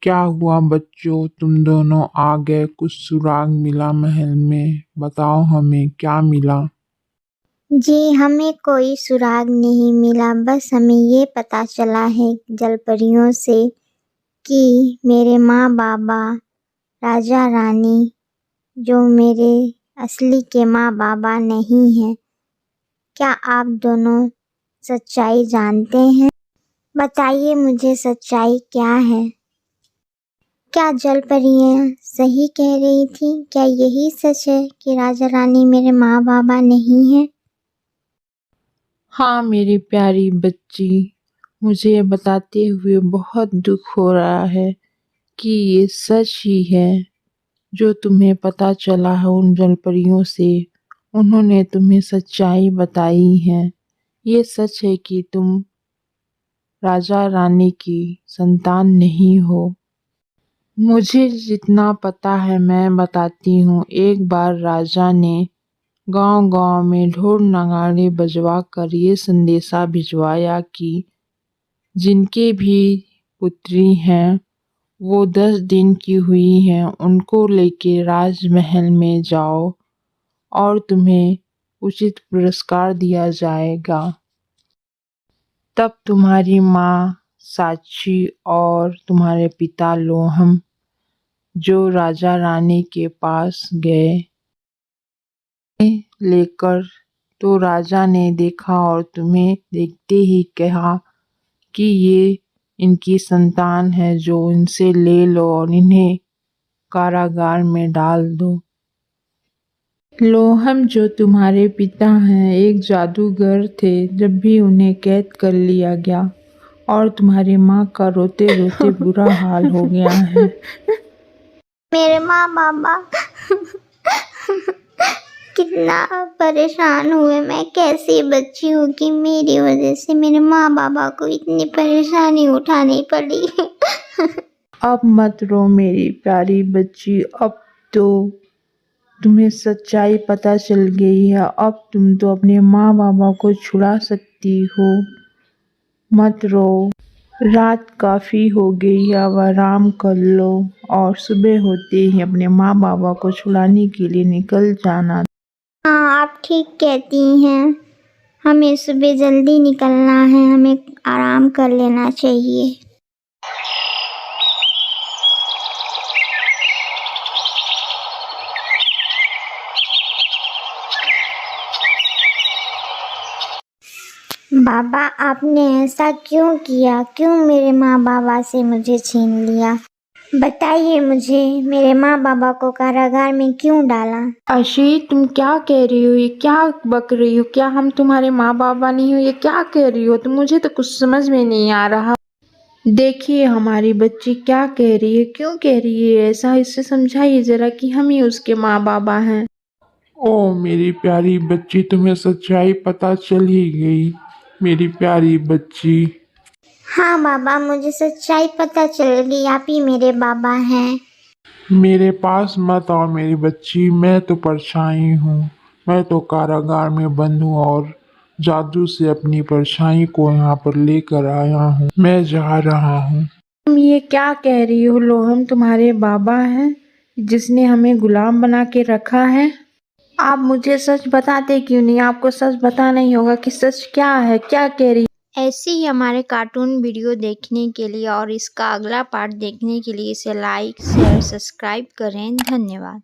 क्या हुआ बच्चों, तुम दोनों आ गए? कुछ सुराग मिला महल में? बताओ हमें क्या मिला। जी हमें कोई सुराग नहीं मिला, बस हमें ये पता चला है जलपरियों से कि मेरे माँ बाबा राजा रानी जो मेरे असली के माँ बाबा नहीं हैं। क्या आप दोनों सच्चाई जानते हैं? बताइए मुझे सच्चाई क्या है। क्या जलपरियाँ सही कह रही थी? क्या यही सच है कि राजा रानी मेरे माँ बाबा नहीं हैं? हाँ मेरी प्यारी बच्ची, मुझे ये बताते हुए बहुत दुख हो रहा है कि ये सच ही है जो तुम्हें पता चला है उन जलपरियों से। उन्होंने तुम्हें सच्चाई बताई है। ये सच है कि तुम राजा रानी की संतान नहीं हो। मुझे जितना पता है मैं बताती हूँ। एक बार राजा ने गांव-गांव में ढोल नगाड़े बजवा कर ये संदेशा भिजवाया कि जिनके भी पुत्री हैं वो 10 दिन की हुई हैं, उनको लेके राजमहल में जाओ और तुम्हें उचित पुरस्कार दिया जाएगा। तब तुम्हारी माँ साक्षी और तुम्हारे पिता लोहम जो राजा रानी के पास गए लेकर, तो राजा ने देखा और तुम्हें देखते ही कहा कि ये इनकी संतान है, जो इनसे ले लो और इन्हें कारागार में डाल दो। लोहम जो तुम्हारे पिता हैं एक जादूगर थे। जब भी उन्हें कैद कर लिया गया और तुम्हारी माँ का रोते रोते बुरा हाल हो गया है। मेरे माँ बाबा कितना परेशान हुए। मैं कैसी बच्ची हूँ कि मेरी वजह से मेरे माँ बाबा को इतनी परेशानी उठानी पड़ी। अब मत रो मेरी प्यारी बच्ची, अब तो तुम्हें सच्चाई पता चल गई है। अब तुम तो अपने माँ बाबा को छुड़ा सकती हो। मत रो, रात काफ़ी हो गई है, अब आराम कर लो और सुबह होते ही अपने माँ बाबा को छुड़ाने के लिए निकल जाना। हाँ आप ठीक कहती हैं, हमें सुबह जल्दी निकलना है, हमें आराम कर लेना चाहिए। बाबा आपने ऐसा क्यों किया? क्यों मेरे माँ बाबा से मुझे छीन लिया? बताइए मुझे, मेरे माँ बाबा को कारागार में क्यों डाला? अशी तुम क्या कह रही हो? ये क्या बक रही हो? क्या हम तुम्हारे माँ बाबा नहीं हो? ये क्या कह रही हो? तो मुझे तो कुछ समझ में नहीं आ रहा। देखिए हमारी बच्ची क्या कह रही है, क्यों कह रही है ऐसा? इससे समझाइए जरा कि हम ही उसके माँ बाबा हैं। ओ मेरी प्यारी बच्ची, तुम्हें सच्चाई पता चल ही गई मेरी प्यारी बच्ची। हाँ बाबा मुझे सच्चाई पता चल गई, आप ही मेरे बाबा हैं। मेरे पास मत आओ मेरी बच्ची, मैं तो परछाई हूँ। मैं तो कारागार में बंद हूँ और जादू से अपनी परछाई को यहाँ पर लेकर आया हूँ। मैं जा रहा हूँ। तुम ये क्या कह रही हो? लोहम तुम्हारे बाबा हैं जिसने हमें गुलाम बना के रखा है? आप मुझे सच बताते क्यों नहीं? आपको सच बताना ही होगा कि सच क्या है, क्या कह रही। ऐसे ही हमारे कार्टून वीडियो देखने के लिए और इसका अगला पार्ट देखने के लिए इसे लाइक शेयर सब्सक्राइब करें। धन्यवाद।